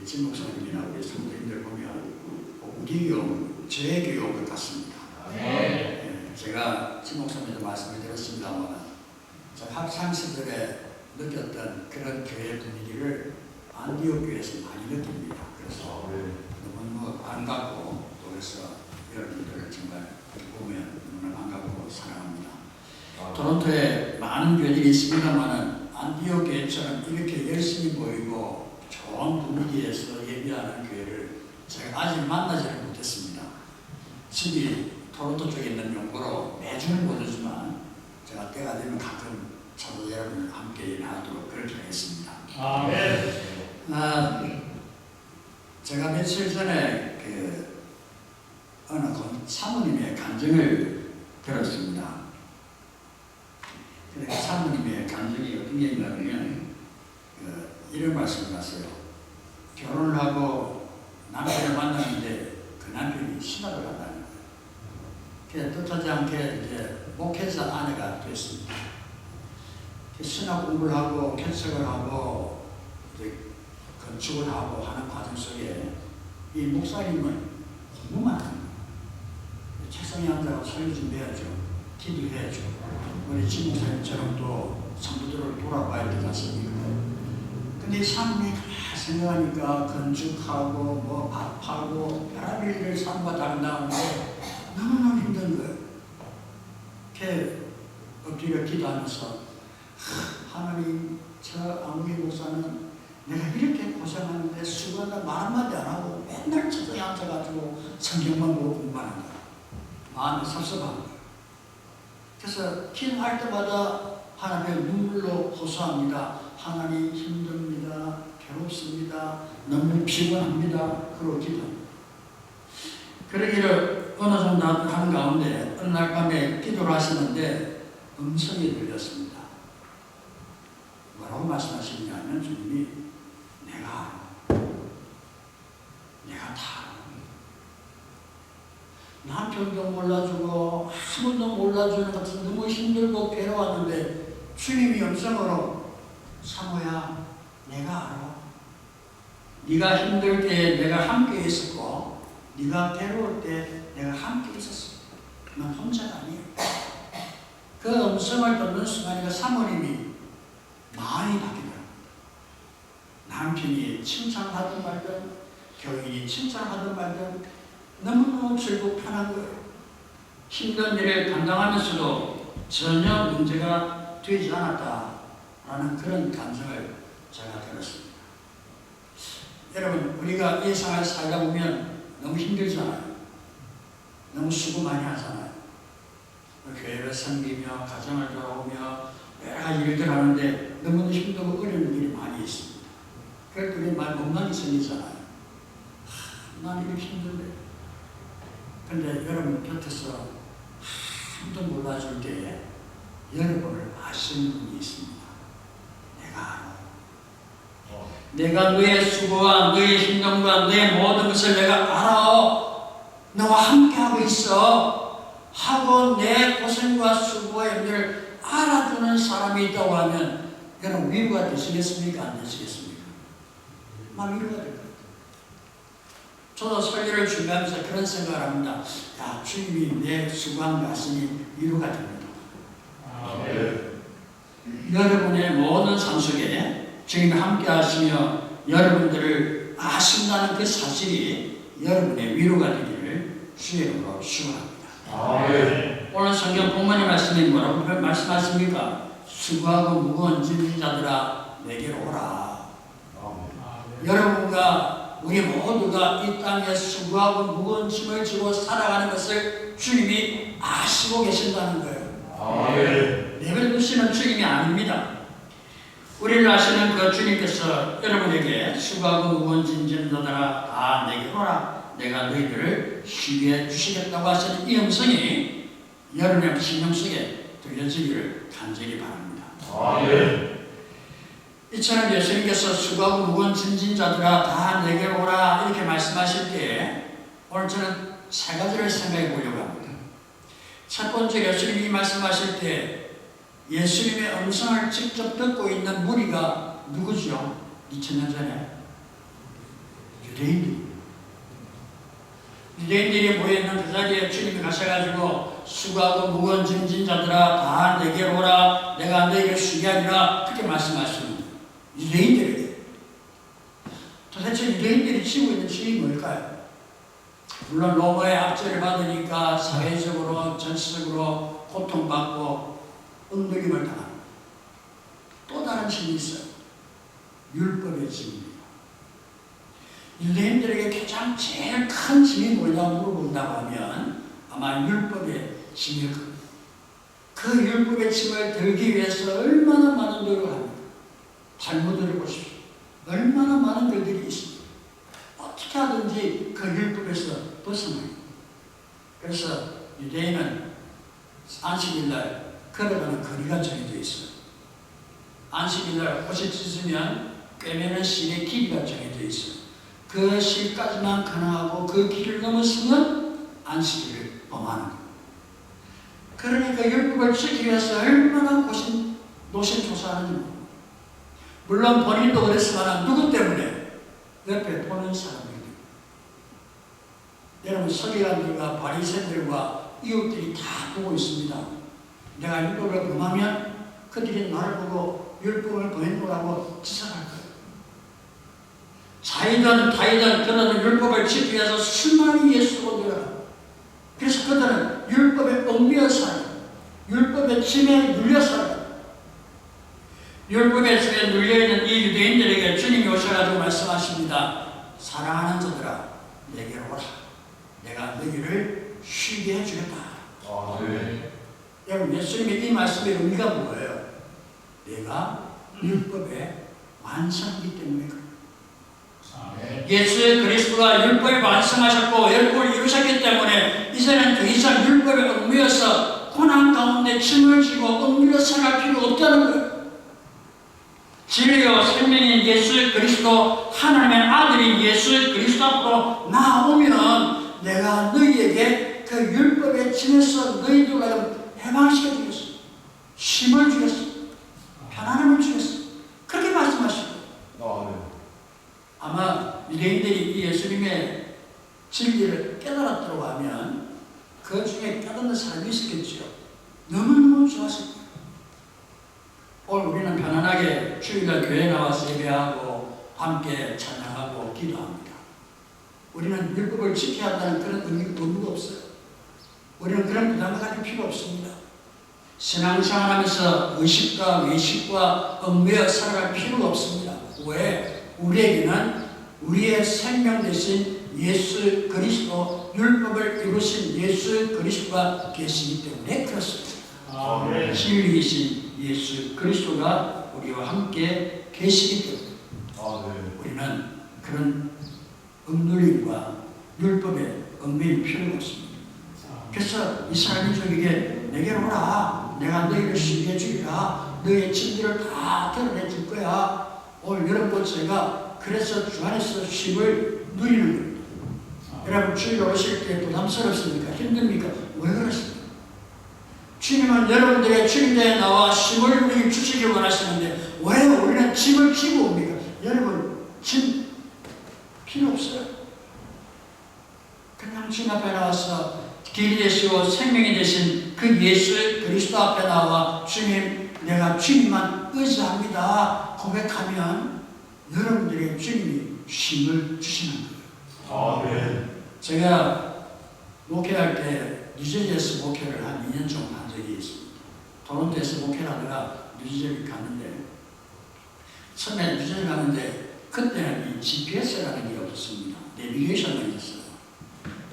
진 목사님이나 우리 성도님들 보면 우리 교육, 제 교육 같습니다. 네. 제가 진 목사님도 말씀을 드렸습니다만 제가 학창 시절에 느꼈던 그런 교회 분위기를 안디옥 교회에서 많이 느낍니다. 그래서 너무 반갑고 또 그래서 여러분들을 정말 보면 너무 반갑고 사랑합니다. 토론토에 많은 교회들이 있습니다만 안디옥 교회처럼 이렇게 열심히 보이고 좋은 분위기에서 예배하는 교회를 제가 아직 만나지를 못했습니다. 집이 토론토 쪽에 있는 용고로 매주는 못하지만 제가 때가 되면 가끔 저도 여러분을 함께 일하도록 그렇게 하겠습니다. 제가 며칠 전에 어느 사모님의 간증을 들었습니다. 근데 그 사모님의 간증이 어떤 게 있냐면 이런 말씀을 하세요. 결혼을 하고 남편을 만났는데 그 남편이 신학을 한다는 거예요. 뜻하지 않게 이제 목회자 아내가 됐습니다. 신학 공부를 하고 개척을 하고 이제 건축을 하고 하는 과정 속에 이 목사님은 공부만 하는 거예요. 책상에 앉아서 설교 준비해야죠. 기도해야죠. 우리 진 목사님처럼 또 성도들을 돌아봐야 되지 않습니까? 근데 삶이 생각하니까 건축하고 뭐 밥하고 별의별 일을 삶과 다른다는데 너무너무 힘든 거예요. 이렇게 엎드려 기도하면서 하나님, 저 아무개 목사는 내가 이렇게 고생하는데 수고한다 말 한마디 안 하고 맨날 책상에 앉아가지고 성경만 보고 공부하는 거야. 마음이 섭섭한 거야. 그래서 기도할 때마다 하나님의 눈물로 호소합니다. 하나님 힘듭니다. 괴롭습니다. 너무 피곤합니다. 그러고 기도합니다. 그러기를 어느 정도 하는 가운데 어느 날 밤에 기도를 하시는데 음성이 들렸습니다. 뭐라고 말씀하시냐면 주님이 내가 다 남편도 몰라주고 아무도 몰라주는 것 같은 너무 힘들고 괴로웠는데 주님이 음성으로 사모야 내가 알아. 네가 힘들 때 내가 함께 있었고 네가 괴로울 때 내가 함께 있었어. 넌 혼자가 아니야. 그 음성을 듣는 순간 그 사모님이 많이 바뀌더라고요. 남편이 칭찬하든 말든 교인이 칭찬하든 말든 너무너무 즐겁고 편한 거예요. 힘든 일을 감당하면서도 전혀 문제가 되지 않았다라는 그런 감정을 제가 들었습니다. 여러분, 우리가 이 생활을 살다 보면 너무 힘들잖아요. 너무 수고 많이 하잖아요. 교회를 섬기며 가정을 돌아오며 여러 가지 일들 하는데 너무나 힘들고 어려운 일이 많이 있습니다. 그럴 때 우리 말 못난이 생기잖아요. 난 이렇게 힘든데. 근데 여러분 곁에서 아무도 몰라줄 때 여러분을 아시는 분이 있습니다. 내가 알아. 내가 너의 수고와 너의 힘듦과 너의 모든 것을 내가 알아. 너와 함께하고 있어. 하고 내 고생과 수고와 힘들을 알아주는 사람이 있다고 하면 여러분 위로가 되시겠습니까? 안 되시겠습니까? 막 위로가 될 거예요. 저도 설교를 준비하면서 그런 생각을 합니다. 야, 주님이 내 수고한 거 아시니 위로가 됩니다. 여러분의 모든 삶 속에 주님이 함께 하시며 여러분들을 아신다는 그 사실이 여러분의 위로가 되기를 주의 이름으로 축원합니다. 오늘 성경 본문의 말씀이 뭐라고 말씀하십니까? 수고하고 무거운 짐진 자들아 내게로 오라. 여러분과 우리 모두가 이 땅에 수고하고 무거운 짐을 지고 살아가는 것을 주님이 아시고 계신다는 거예요. 내버려두시는 주님이 아닙니다. 우리를 아시는 그 주님께서 여러분에게 수고하고 무거운 짐진 자들아 다 내게로 오라. 내가 너희들을 쉬게 해주시겠다고 하시는 이 음성이 여러분의 심령 속에 들려지기를 간절히 바랍니다. 이처럼 예수님께서 수고하고 무거운 짐진 자들아 다 내게로 오라 이렇게 말씀하실 때 오늘 저는 세 가지를 생각해 보려고 합니다. 첫 번째, 예수님이 말씀하실 때 예수님의 음성을 직접 듣고 있는 무리가 누구죠? 2000년 전에 유대인들이 모여있는 그 자리에 주님이 가셔가지고 수고하고 무거운 짐진 자들아 다 내게로 오라 내가 너희를 쉬게 하리라 그렇게 말씀하시는 유대인들에게. 도대체 유대인들이 지고 있는 죄이 뭘까요? 물론 로마의 압제를 받으니까 사회적으로 전시적으로 고통받고 은덕임을 당합니다. 또 다른 짐이 있어요. 율법의 짐입니다. 유대인들에게 가장 제일 큰 짐이 뭐냐고 물어본다고 하면 아마 율법의 짐일 겁니다. 그 율법의 짐을 들기 위해서 얼마나 많은 노력을 합니까? 탈무드를 보십시오. 얼마나 많은 글들이 있습니다. 어떻게 하든지 그 율법에서 벗어나요. 그래서 유대인은 안식일날 걸어가는 거리가 정해져 있어요. 안식일날 옷이 찢으면 꿰매는 실의 길이가 정해져 있어요. 그 실까지만 가능하고 그 길을 넘었으면 안식일을 범하는 거예요. 그러니까 율법을 지키기 위해서 얼마나 노심초사하는지 모릅니다. 물론 본인도 그랬지만 누구 때문에? 옆에 보는 사람들. 여러분 서기관들과 바리새인들과 이웃들이 다 보고 있습니다. 내가 율법을 범하면 그들이 나를 보고 율법을 범했노라고 지적할 거예요. 자이든 다이든 그들은 율법을 지키기 위해서 수많은 예수로 들어가. 그래서 그들은 율법에 얽매여 살아요. 율법의 짐에 눌려 살아요. 율법의 짐에 눌려있는 이 유대인들에게 주님이 오셔가지고 말씀하십니다. 사랑하는 자들아 내게로 오라. 내가 너희를 쉬게 해주겠다. 네. 여러분 예수님의 이 말씀의 의미가 뭐예요? 내가 율법의 완성이기 때문에 그래요. 예수 그리스도가 율법을 완성하셨고 율법을 이루셨기 때문에 이제는 더 이상 율법에 얽매여서 고난 가운데 짐을 지고 얽매여 살아갈 필요가 없다는 거예요. 진리요 생명인 예수 그리스도 하나님의 아들인 예수 그리스도 앞으로 나오면 내가 너희에게 그 율법의 짐에서 너희들을 해방시켜 주겠어. 쉼을 주겠어. 편안함을 주겠어. 그렇게 말씀하시고 아마 유대인들이 이 예수님의 진리를 깨달았다고 하면 그 중에 깨닫는 사람이 있었겠죠. 너무너무 좋았을 거예요. 오늘 우리는 편안하게 주일날 교회 나와서 예배하고 함께 찬양하고 기도합니다. 우리는 율법을 지켜야 한다는 그런 의무가 없어요. 우리는 그런 부담을 가질 필요 없습니다. 신앙생활하면서 의식과 외식과 얽매여 살아갈 필요가 없습니다. 왜? 우리에게는 우리의 생명 대신 예수 그리스도 율법을 이루신 예수 그리스도가 계시기 때문에 그렇습니다. 진리이신 예수 그리스도가 우리와 함께 계시기 때문에 우리는 그런 억눌림과 율법에 얽매일 필요가 없습니다. 그래서 이스라엘 민족에게 내게로 오라. 내가 너희를 쉬게 해주리라. 너희의 짐들을 다 드러내 줄 거야. 오늘 여러분 제가 그래서 주 안에서 쉼을 누리는 겁니다. 여러분 주일 오실 때 부담스럽습니까? 힘듭니까? 왜 그렇습니까? 주님은 여러분들의 주님에 나와 쉼을 우리 주시기 원하시는데 왜 우리는 짐을 지고 옵니까? 여러분 짐 필요 없어요. 그냥 주님 앞에 나와서 길이 되시고 생명이 되신 그 예수 그리스도 앞에 나와 주님 내가 주님만 의지합니다 고백하면 여러분들의 주님이 쉼을 주시는 거예요. 제가 목회할 때 뉴저지에서 목회를 한 2년 정도 한 적이 있습니다. 토론토에서 목회를 하다가 뉴저지를 갔는데 처음에 뉴저지 가는데 그때는 이 GPS라는 게 없었습니다. 내비게이션만 있었어요.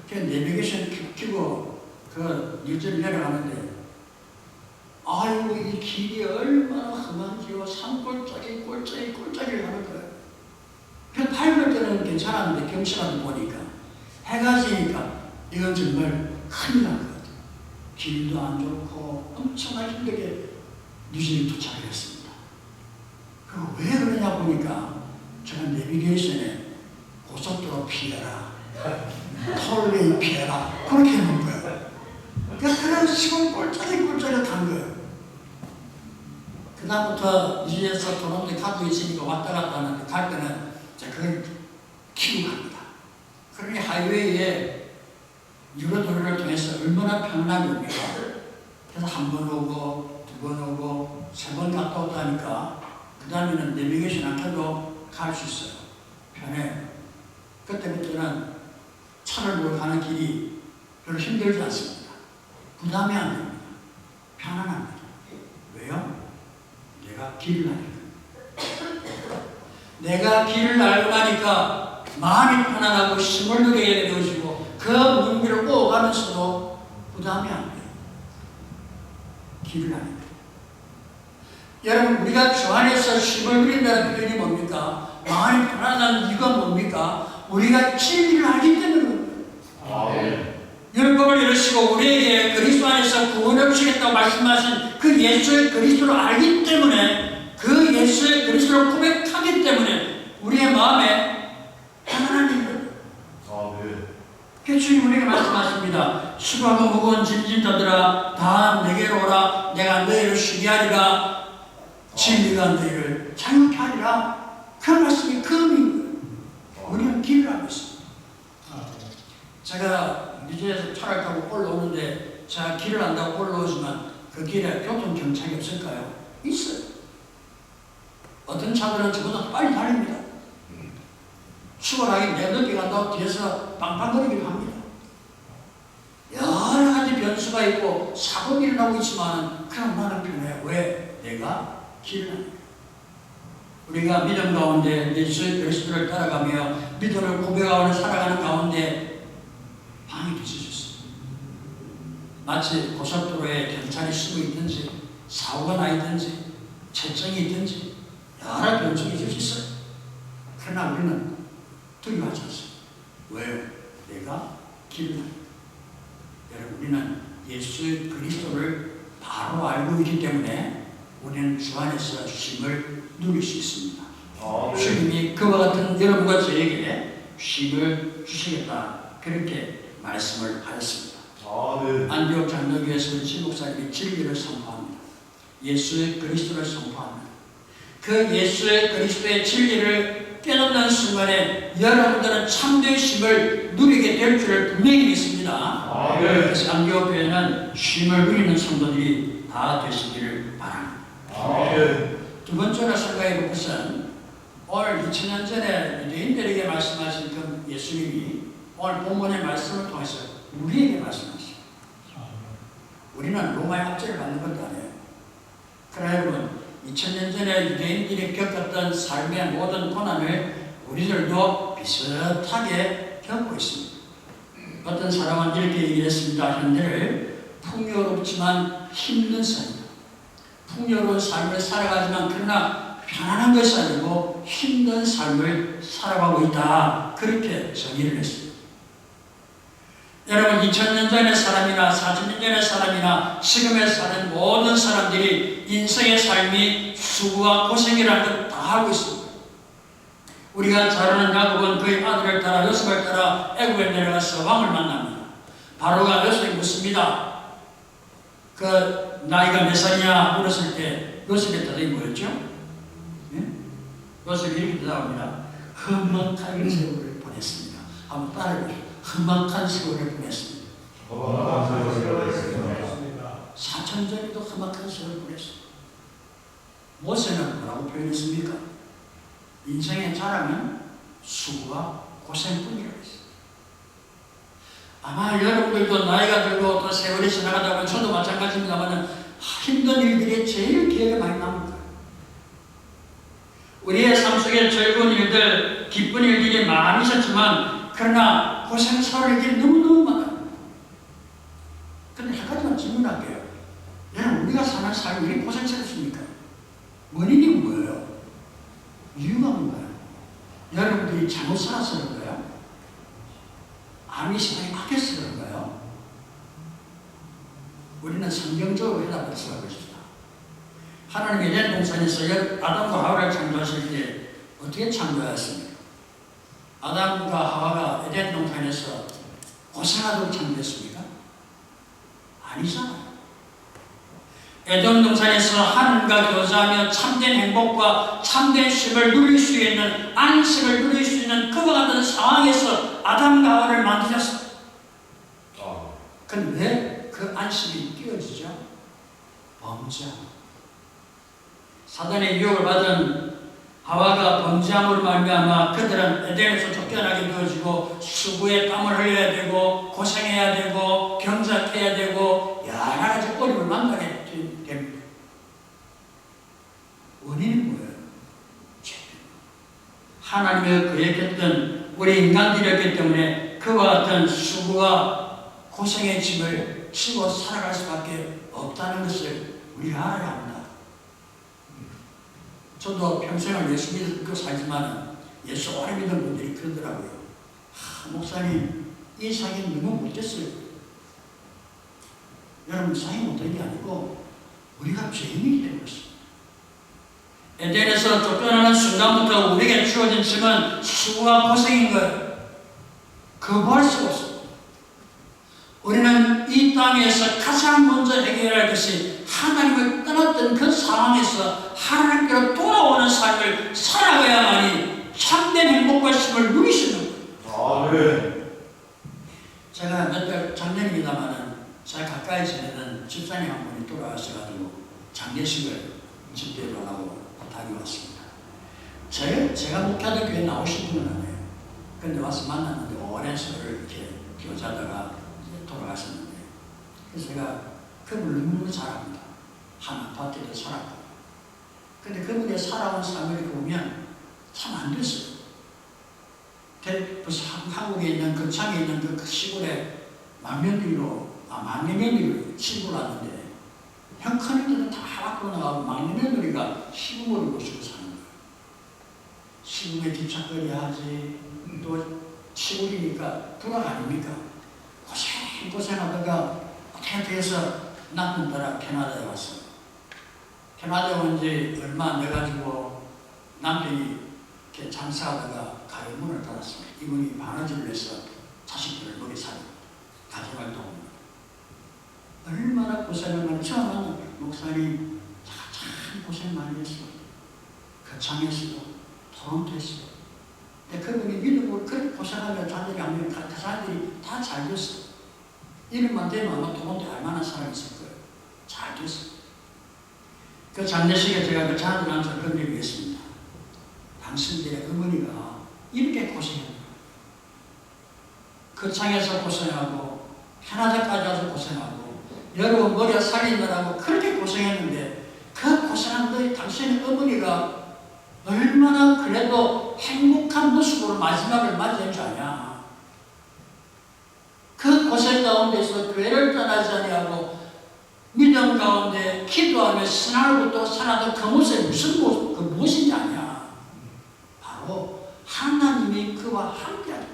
그 내비게이션 켜고 그 뉴저지 내려가는데 아이고 이 길이 얼마나 험한지요. 산골짜기 꼴짜기를 가는 거예요. 그 밟을 때는 괜찮았는데 경치라도 보니까 해가 지니까 이건 정말 큰일 난 것 같아요. 길도 안 좋고 엄청나게 힘들게 뉴저지에 도착을 했습니다. 그리고 왜 그러냐 보니까 제가 내비게이션에 고속도로 피해라, 톨웨이 피해라 그렇게 해놓은 거예요. 그런 시골 꼴짜기 간 거예요. 그 다음부터 뉴저지에서 토론토에 가고 있으니까 왔다 갔다 하는데 갈 때는 제가 그걸 키우고 갑니다. 사람이 옵니까? 그래서 한 번 오고, 두 번 오고, 세 번 갔다 왔다니까, 그 다음에는 내비게이션 안 켜도 갈 수 있어요. 편해요. 그때부터는 차를 몰고 가는 길이 별로 힘들지 않습니다. 부담이 안 됩니다. 편안합니다. 왜요? 내가 길을 아니까. 내가 길을 알고 나니까 마음이 편안하고 힘을 누리게 되어지고 그 문비를 오가면서도 부담이 안 돼요. 길을 아니까. 여러분, 우리가 주 안에서 힘을 누린다는 표현이 뭡니까? 마음이 편안한 이유가 뭡니까? 우리가 진리를 알기 때문에 그래요. 율법을 이루시고 우리에게 그리스도 안에서 구원을 주시겠다고 말씀하신 그 예수의 그리스도를 알기 때문에, 그 예수의 그리스도를 고백하기 때문에 우리의 마음에 편안한 일이에요. 그래서 주님 우리에게 말씀하십니다. 수고하고 무거운 짐진 자들아 다 내게로 오라. 내가 너희를 쉬게 하리라. 진리가 너희를 자유케 하리라. 그 말씀이 그 의미인 거예요. 우리는 길을 알고 있습니다. 제가 미주에서 차를 타고 올라오는데 제가 길을 안다고 올라오지만 그 길에 교통경찰이 없을까요? 있어요. 어떤 차들은 저보다 빨리 달립니다. 수월하게 내늦게 간다고 뒤에서 빵빵거리기도 합니다. 여러 가지 변수가 있고 사고가 일어나고 있지만 그럼 나는 편해요. 왜? 내가 길을 아니까. 우리가 믿음 가운데 예수 그리스도를 따라가며 믿음을 고백하고 살아가는 가운데 방이 비춰졌어요. 마치 고속도로에 경찰이 쓰고 있든지 사고가 나 있든지 채점이 있든지 여러 변수가 있을 수 있어요. 그러나 우리는 두려워하지 않습니다. 왜요? 내가 길을 아니까. 여러분, 우리는 예수 그리스도를 바로 알고 있기 때문에 우리는 주 안에서 쉼을 누릴 수 있습니다. 주님이 그와 같은 여러분과 저에게 쉼을 주시겠다, 그렇게 말씀을 하였습니다. 안디옥 장로교에서 지목사님이 진리를 선포합니다. 예수의 그리스도를 선포합니다. 그 예수의 그리스도의 진리를 깨닫는 순간에 여러분들은 참된 쉼을 누리게 될 줄을 분명히 믿습니다. 그래서 안디옥 교회는 쉼을 누리는 성도들이 다 되시기를 바랍니다. 두 번째로 생각해 볼 것은 오늘 2000년 전에 유대인들에게 말씀하신 그 예수님이 오늘 본문의 말씀을 통해서 우리에게 말씀하시죠. 우리는 로마의 압제를 받는 것도 아니에요. 그러나 여러분, 2000년 전에 유대인들이 겪었던 삶의 모든 고난을 우리들도 비슷하게 겪고 있습니다. 어떤 사람은 이렇게 얘기했습니다. 현대를 풍요롭지만 힘든 삶이다. 풍요로운 삶을 살아가지만 그러나 편안한 것이 아니고 힘든 삶을 살아가고 있다, 그렇게 정의를 했습니다. 여러분, 2000년 전의 사람이나 40년 전의 사람이나 지금에 사는 모든 사람들이 인생의 삶이 수고와 고생이라는 걸 다 알고 있습니다. 우리가 잘 아는 야곱은 그의 아들을 따라 요셉을 따라 애굽에 내려가서 왕을 만납니다. 바로가 요셉에 묻습니다. 그 나이가 몇 살이냐 물었을 때 요셉의 대답이 뭐였죠? 예? 요셉이 이렇게 대답합니다. 험악한 세월을 보냈습니다. 한번 따라해보시죠. 험악한 세월을 보냈습니다. 4천 전에도 험악한 세월을 보냈습니다. 모세는 뭐라고 표현했습니까? 인생의 자랑은 수고와 고생뿐이라고 했습니다. 아마 여러분들도 나이가 들고 또 세월이 지나가다 보면 저도 마찬가지입니다만 힘든 일들이 제일 기억에 많이 남니다. 우리의 삶 속에 즐거운 일들, 기쁜 일들이 많이 있었지만 그러나 고생스러운 일들이 너무너무 많아요. 그런데 한 가지만 질문할게요. 여러분, 우리가 사는 삶이 왜 고생스럽습니까? 원인이 뭐예요? 이유가 뭔가요? 여러분들이 잘못 살아서 그런가요? 암이 시간이 막혀서 그런가요? 우리는 성경적으로 해답을 수가 있습니다. 하나님이 에덴 동산에서 아담과 하와를 창조하실 때 어떻게 창조하였습니까? 아담과 하와가 에덴 동산에서 고생하도록 창조했습니까? 아니잖아요. 에덴 동산에서 하나님과 교제하며 참된 행복과 참된 쉼을 누릴 수 있는, 안식을 누릴 수 있는 그와 같은 상황에서 아담과 하와를 만드셨습니다. 그런데 왜 그 안식을 범죄함. 사단의 유혹을 받은 하와가 범죄함으로 말미암아 그들은 에덴에서 쫓겨나게 되어지고 수고에 땀을 흘려야 되고 고생해야 되고 경작해야 되고 여러 가지 어려움을 만나게 됩니다. 원인은 뭐예요? 죄. 하나님의 계획했던 우리 인간들이었기 때문에 그와 같은 수고와 고생의 짐을 지고 살아갈 수밖에 없다는 것을 우리가 알아야 합니다. 저도 평생을 예수 믿고 살지만 예수 오래 믿은 분들이 그러더라고요. 목사님, 이 사기는 너무 못됐어요. 여러분, 사기 못된 게 아니고 우리가 죄인이기 때문이었습니다. 에덴에서 쫓겨나는 순간부터 우리에게 주어진 짐은 수고와 고생인 거예요. 거부할 수가 없습니다. 우리는 이 땅에서 가장 먼저 해결해야 할 것이 하나님을 떠났던 그 상황에서 하나님께로 돌아오는 삶을 살아가야만이 참된 행복과 쉼을 누릴 수 있는 거예요. 아멘. 제가 몇 달 작년입니다만은 제가 가까이 지내던 집사님 한 분이 돌아가셔가지고 장례식을 집대로 하고 다녀왔습니다. 제가 목회하던 교회 나오신 분은 아니에요. 근데 와서 만났는데 오랜 세월을 이렇게 교제하다가 돌아가셨는데, 그래서 제가 그분을 너무 잘 압니다. 한 아파트에도 살았고. 근데 그분의 살아온 삶을 보면 참 안 됐어요. 한국에 있는 거창에 있는 그 시골에 망년이로 시골 왔는데 형 큰애들은 다 밖으로 나가고 막내며느리가 시부모를 모시고 사는 거예요. 시부모에 뒷착거리 하지, 또 시골이니까 불악 아닙니까? 고생하다가 어떻게 해서 남편 따라 캐나다에 왔어요. 캐나다에 온 지 얼마 안 돼가지고 남편이 이렇게 장사하다가 가게 문을 닫았습니다. 이분이 바느질을 해서 자식들을 먹여 살고 가정을 돕니다. 얼마나 고생을 많이 처음에는 목사님 참 고생 많이 했어. 거창에서도 토론토에서도. 근데 그분이 믿음으로 그렇게 고생하면 자들이 안 믿으면 그 사람들이 다 잘 됐어. 이름만 되면 아마 토론토에 얼마나 사람이 있을 거예요. 잘 됐어. 그 장례식에 제가 그 자들한테 그런 얘기 했습니다. 당신들의 어머니가 이렇게 고생했다. 거창에서 고생하고 캐나다까지 와서 고생하고 여러분 머리가 살리느라고 그렇게 고생했는데 그 고생한 너희 당신의 어머니가 얼마나 그래도 행복한 모습으로 마지막을 맞이한 줄 아냐. 그 고생 가운데서 교회를 떠나지 아니하고 믿음 가운데 기도하며 신앙으로부터 살아던 그 모습이 무엇인지 아냐. 바로 하나님이 그와 함께하는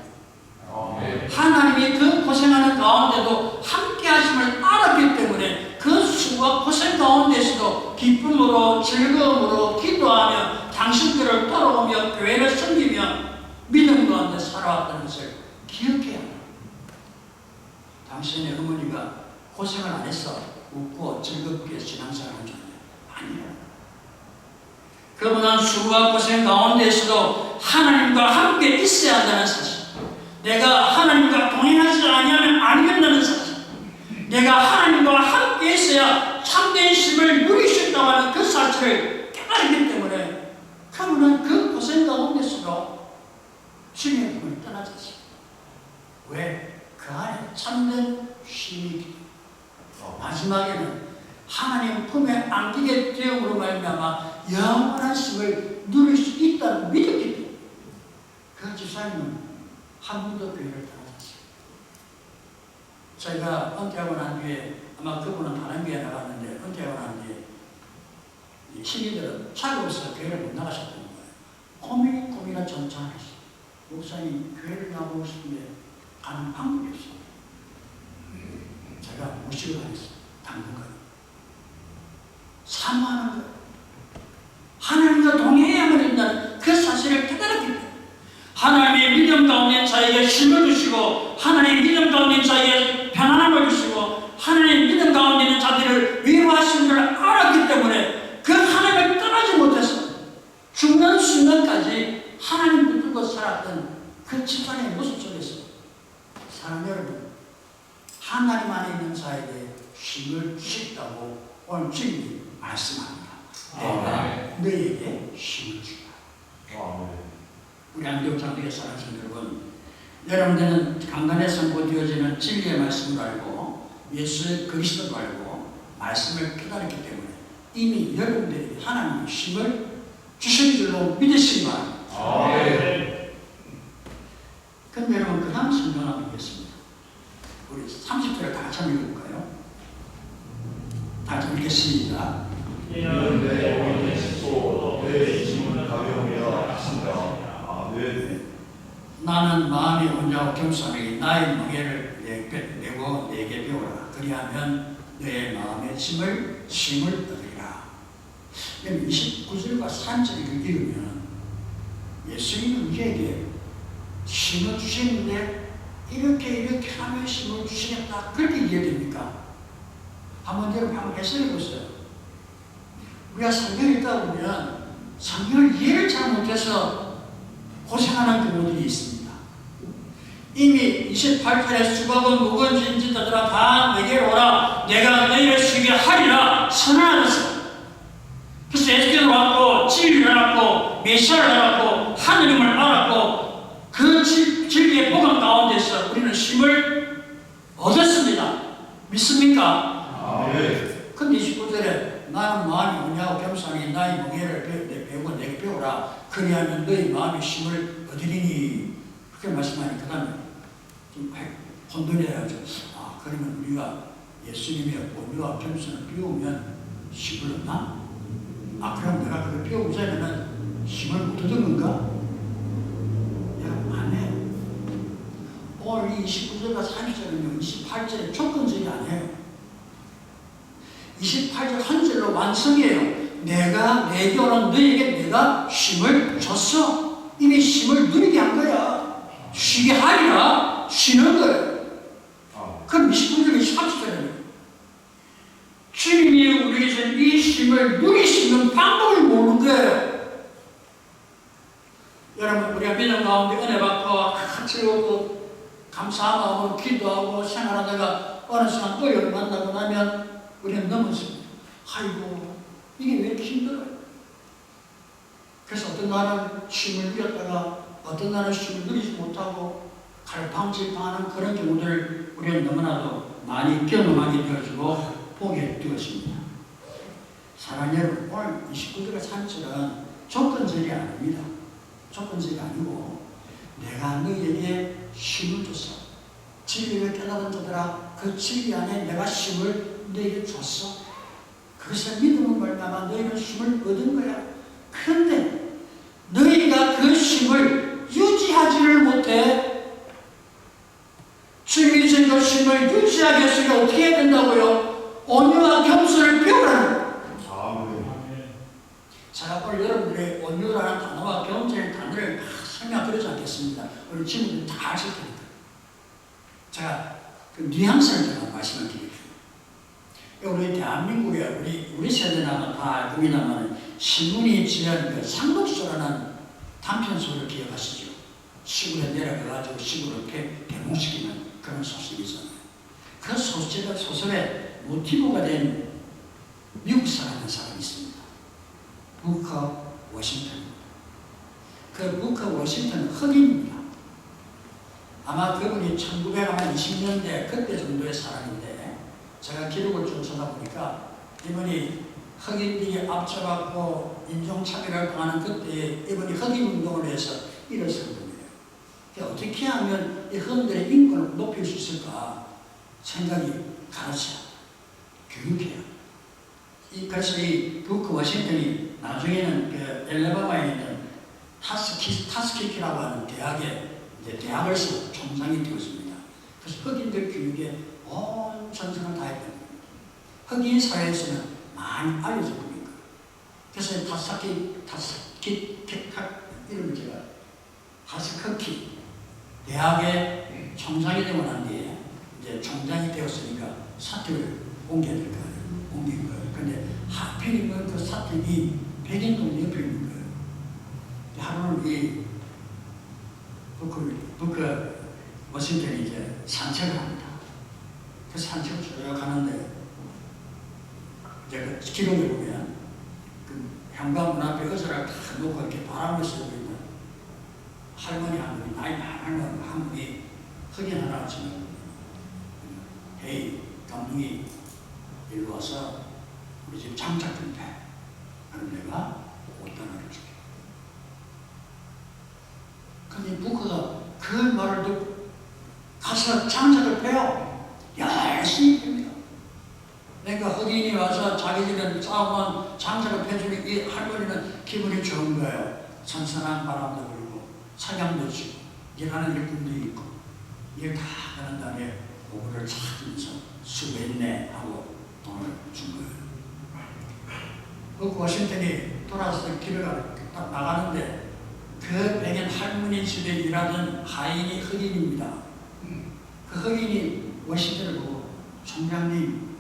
거예요. 하나님이 그 고생하는 가운데도 함께 하심을 알았기 때문에 그 수고와 고생 가운데서도 기쁨으로 즐거움으로 기도하며 당신들을 따라오며 교회를 섬기며 믿음 가운데 살아왔다는 것을 기억해야 합니다. 당신의 어머니가 고생을 안 했어 웃고 즐겁게 신앙생활을 한 줄 아니야. 그분은 수고와 고생 가운데서도 하나님과 함께 있어야 한다는 사실, 내가 하나님과 동행하지 아니하면 안 된다는 사실, 내가 하나님과 함께 있어야 참된 힘을 누릴 수 있다고 하는 그 사실을 깨달았기 때문에 그분은 그 고생 가운데서도 주님의 품을 떠나지 않습니다. 왜? 그 안에 참된 쉼이 있기 때문에. 마지막에는 하나님 품에 안기게 되음으로 말미암아 영원한 쉼을 누릴 수 있다고 믿었기 때문에 그 집사님은 한 번도 교회를 떠나셨어요. 저희가 은퇴하고 난 뒤에 아마 그분은 다른 교회에 나갔는데 은퇴하고 난 뒤에 시민들은 차가 없어서 교회를 못 나가셨다는 거예요. 고민을 전차하셨어요. 목사님 교회를 나가고 싶은데 가는 방법이 없어요. 제가 모시고 다녔어요. 당분간 사모하는 거예요. 하나님과 동행해야만 된다는 그 사실을 깨달았기 때문에 하나님의 믿음 가운데 자에게 힘을 주시고 하나님의 믿음 가운데 자에게 편안함을 주시고 하나님의 믿음 가운데 있는 자들을 위로하시는 줄 알았기 때문에 그 하나님을 떠나지 못해서 죽는 순간까지 하나님 붙들고 살았던 그 집사님의 모습 속에서 사랑하는 여러분, 하나님 안에 있는 자에게 힘을 주셨다고 오늘 주님이 말씀합니다. 내가 너에게 힘을 주라. 우리 안교장교에 사랑하시는 여러분, 여러분들은 강단에 선포되어지는 진리의 말씀을 알고 예수 그리스도를 알고 말씀을 깨달았기 때문에 이미 여러분들이 하나님의 힘을 주신 줄로 믿으시기만. 그럼 여러분 그 다음 성경 한번 읽겠습니다. 우리 30절을 다 같이 한번 읽어볼까요? 다 같이 읽겠습니다. 이는 내 영혼이 씻고 내 짐은 가벼우며 하신다. 아멘. 나는 마음이 온유하고 겸손하게 나의 멍에를 메고 내게 배우라. 그리하면 내 마음의 힘을 얻으리라. 29절과 3절을 읽으면 예수님은 우리에게 힘을 주시는데 이렇게 하면 힘을 주시겠다 그렇게 이해됩니까? 여러분 한번 해석해 보세요. 우리가 성경을 읽다 보면 성경을 이해를 잘 못해서 고생하는 경우들이 있습니다. 이미 28절에 수박은 묵은 진지들아 다 내게로 오라. 내가 너희를 쉬게 하리라 선언하였어. 그래서 예수님을 왔고 진리를 알았고 메시아를 알았고 하느님을 알았고 그 진리의 복음 가운데서 우리는 힘을 얻었습니다. 믿습니까? 근데 29절에 나는 마음이 온유하고 겸손하게 나의 멍에를 배우고 내게 배우라. 그리하면 너희 마음의 힘을 얻으리니. 그렇게 말씀하니 그 다음에 좀 혼돈해야죠. 그러면 우리가 예수님의 온유와 겸손을 배우면 힘을 얻나? 그럼 내가 그걸 배우고 자면은 힘을 못 얻은 건가? 여러분 안 해요. 오늘 이 29절과 30절은요 28절의 조건적이 아니에요. 28절 한 절로 완성이에요. 내가 내게 오는 너에게 내가 힘을 줬어. 이미 힘을 누리게 한 거야. 쉬게 하리라. 쉬는 거예요. 그럼 29절에 30절이에요. 주님이 우리에게 이 힘을 누릴 수 있는 방법을 모르는 거예요. 여러분 우리가 믿음 가운데 은혜 받고 같이 오고 감사한 마음으로 기도하고 생활하다가 어느 순간 오해를 만나고 나면 우리는 넘어집니다. 아이고 이게 왜 이렇게 힘들어요? 그래서 어떤 날은 힘을 누렸다가 어떤 날은 힘을 누리지 못하고 갈팡질팡하는 그런 경우들을 우리는 너무나도 많이 경험하게 되어지고 보게 되었습니다. 사랑하는 여러분, 오늘 29절과 30절은 조건적이 아닙니다. 조건적이 아니고 내가 너희에게 힘을 줬어. 진리를 깨달은 자들아 그 진리 안에 내가 힘을 너희에게 줬어. 그것을 믿음을 말미암아 너희는 힘을 얻은 거야. 그런데 너희가 그 힘을 유지하지를 못해. 주님이 주신 그 힘을 유지하기 위해서 어떻게 해야 된다고요? 온유와 겸손을 배우라는 거예요. 제가 오늘 여러분들의 온유라는 단어와 겸손의 단어를 설명드리지 않겠습니다. 우리 친구들 다 아실 테니까. 제가 그 뉘앙스를 제가 말씀을 드릴게요. 우리 대한민국에 우리 세대나마 다 알고 있나마는 신문이 지은 그 삼국수라는 단편소를 기억하시죠? 시골에 내려가가지고 시골을 개몽시키는 그런 소설이 있잖아요. 그 소설의 모티브가 된 미국 사람인 사람이 있습니다. 부커 워싱턴입니다. 그 부커 워싱턴은 흑인입니다. 아마 그분이 1920년대 그때 정도의 사람인데 제가 기록을 좀 찾아보니까 이분이 흑인들이 압제받고 인종차별을 당하는 그때에 이분이 흑인 운동을 해서 일어선 분이에요. 어떻게 하면 이 흑인들의 인권을 높일 수 있을까 생각이 가르쳐요. 교육해요. 그래서 이 부커 워싱턴이 나중에는 그 엘레바마에 있는 타스키키라고 하는 대학에 이제 대학을 세워 총장이 되었습니다. 그래서 흑인들 교육에 온 전승을 다했던 겁니다. 흑인 사회에서는 많이 알려진 겁니다. 그래서 타스키키 이름을 제가 타스키키 대학의 총장이 되고 난 뒤에 이제 총장이 되었으니까 사택을 옮겨야 될 거예요. 옮긴 거예요. 근데 하필이면 그 사택이 백인동 옆에 있는 거예요. 하루는 이 부커 워싱턴이 이제 산책을 합니다. 그 산책을 쭉 가는데 제가 기록에 보면 그 현관문 앞에 의자를 다 놓고 이렇게 바람을 쐬고 있는 할머니 한 분이, 나이 많은 한 분이 흑인 하나 지금 헤이 감독이 일로 와서 우리 집 장작 좀 돼. 그럼 내가 5달러를 줄게. 근데 누가 그 말을 듣고 가서 장작을 빼요. 열심히 뺍니다. 그러니까 흑인이 와서 자기 집에 싸우면 장작을 펴주니 이 할머니는 기분이 좋은 거예요. 선선한 바람도 불고 사냥도 치고 일하는 일꾼도 있고 일 다 하는 다음에 오후를 찾으면서 수고했네 하고 돈을 준 거예요. 그 워싱턴이 돌아서 길을 딱 나가는데 그 백인 할머니 집에 일하던 하인이 흑인입니다. 그 흑인이 워싱턴을 보고 총장님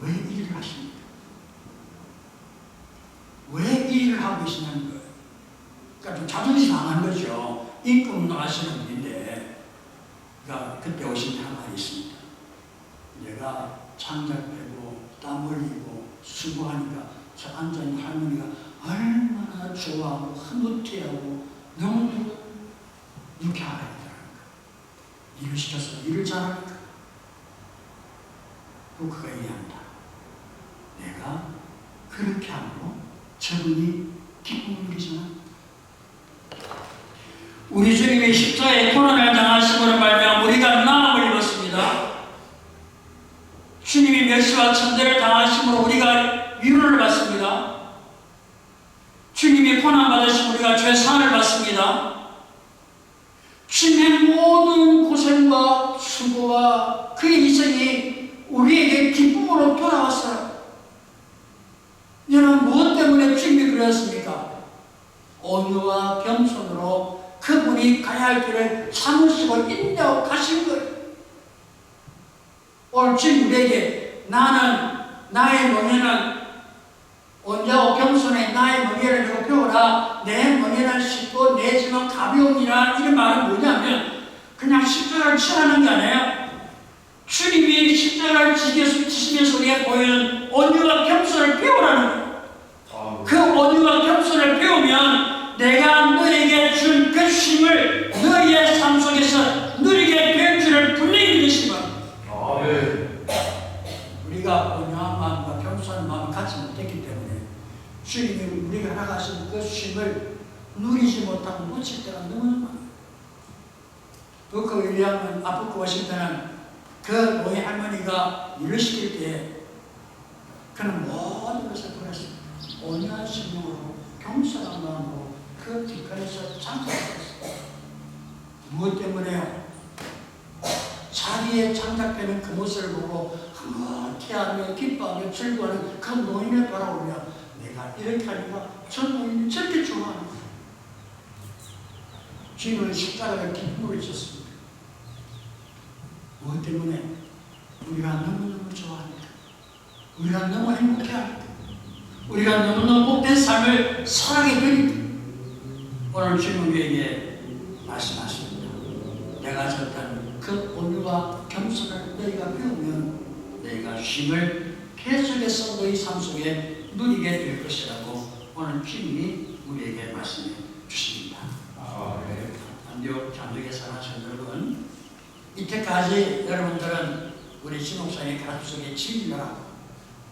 왜 이 일을 하십니까? 왜 이 일을 하고 계시냐는 거예요. 그러니까 좀 자존심 상한 거죠. 임금 나가시는 분인데, 그러니까 그때 오신 한 말이 있습니다. 내가 장작 빼고 땀 흘리고 수고하니까 저 앉아있는 할머니가 얼마나 좋아하고 흐뭇해하고 너무 유쾌하다는 거예요. 일을 시켜서 일을 잘하니까. 그리고 그가 얘기합니다. 내가 그렇게 함으로 저분이 기쁨을 누리잖아. 우리 주님이 십자가에 고난을 당하심으로 말미암아 우리가 나음을 입었습니다. 주님이 멸시와 천대를 당하심으로 우리가 위로를 받습니다. 주님이 고난받으심으로 우리가 죄사함을 받습니다. 주님의 모든 고생과 수고와 그의 희생이 우리에게 기쁨으로 돌아왔어요. 여러분 무엇 때문에 주님이 그러셨습니까? 온유와 겸손으로 그분이 가야 할 길을 참으시고 인내하고 가신 거예요. 오늘 주님 우리에게 나의 멍에는 온유하고 겸손해 나의 멍에를 내고 배워라. 내 멍에는 쉽고 내 짐은 가벼우니라. 이런 말은 뭐냐면 그냥 십자가를 치라는 게 아니에요. 주님이 십자가를 지시면서 우리에게 보이는 온유와 겸손을 배우라는 거예요. 그 온유와 겸손을 배우면 내가 너에게 준 그 쉼을 너희의 삶 속에서 누리게 될 줄을 분명히 믿으시기 바랍니다. 우리가 온유한 마음과 겸손한 마음을 갖지 못했기 때문에 주님이 우리가 나가신 그 쉼을 누리지 못하고 놓칠 때가 너무 많아요. 그 윌리엄은 아프리카 워싱턴은 그 노예 할머니가 일을 시킬 때 그는 모든 것을 보냈습니다. 온유한 심령으로 겸손한 마음으로 그 뒷간에서 장작했어요. 무엇 때문에요? 자기의 장작되는 그 모습을 보고 흐뭇해하며 기뻐하며 즐거워하는 그 노인을 바라보며 내가 이렇게 하니까 저 노인이 저렇게 좋아하는 거예요. 주님은 십자가를 기쁨으로 주셨습니다. 무엇 때문에? 우리가 너무너무 좋아하니까, 우리가 너무 행복해하니까, 우리가 너무너무 복된 삶을 살아게 되니까. 오늘 주님 우리에게 말씀하십니다. 내가 줬던 그 온유와 겸손을 너희가 배우면 너희가 쉼을 계속해서 너희 삶 속에 누리게 될 것이라고 오늘 주님이 우리에게 말씀해 주십니다. 안디옥 장독에 사랑하시는 여러분, 이때까지 여러분들은 우리 신목사의 가슴 속에 진리를 하고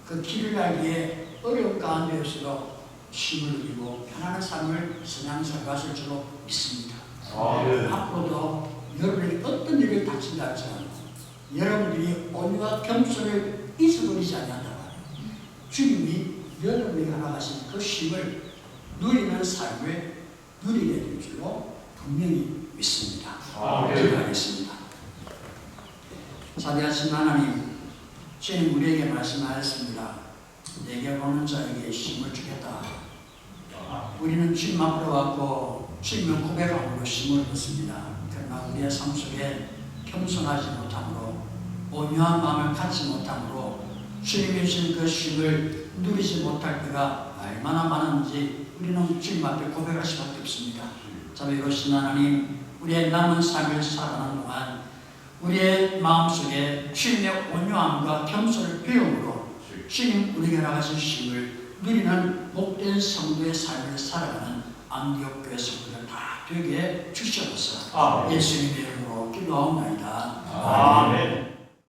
그 길을 알기에 어려운 가운데에서도 쉼을 누리고 편안한 삶을 선양살갔을 줄로 믿습니다. 앞으로도 여러분에게 어떤 일을 닥친다 할지라도 여러분들이 온유와 겸손을 잊어버리지 않는다고 주님이 여러분에게 허락하신 그 쉼을 누리는 삶을 누리게 될 줄로 분명히 믿습니다. 기도하겠습니다. 자비하신 하나님, 주님 우리에게 말씀하였습니다. 내게 오는 자에게 쉼을 주겠다. 우리는 주님 앞으로 왔고 주님을 고백함으로 쉼을 얻습니다. 그러나 우리의 삶 속에 겸손하지 못함으로 온유한 마음을 갖지 못함으로 주님이 주신 그 쉼을 누리지 못할 때가 얼마나 많은지 우리는 주님 앞에 고백할 수밖에 없습니다. 자비로우신 하나님, 우리의 남은 삶을 살아가는 동안 우리의 마음속에 주님의 온유함과 겸손을 배움으로 주님 우리에게 허락하신 쉼을 누리는 복된 성도의 삶을 살아가는 안디옥 교회 성도들 다 되게 주시옵소서. 예수님의 이름으로 기도하옵나이다. 아멘.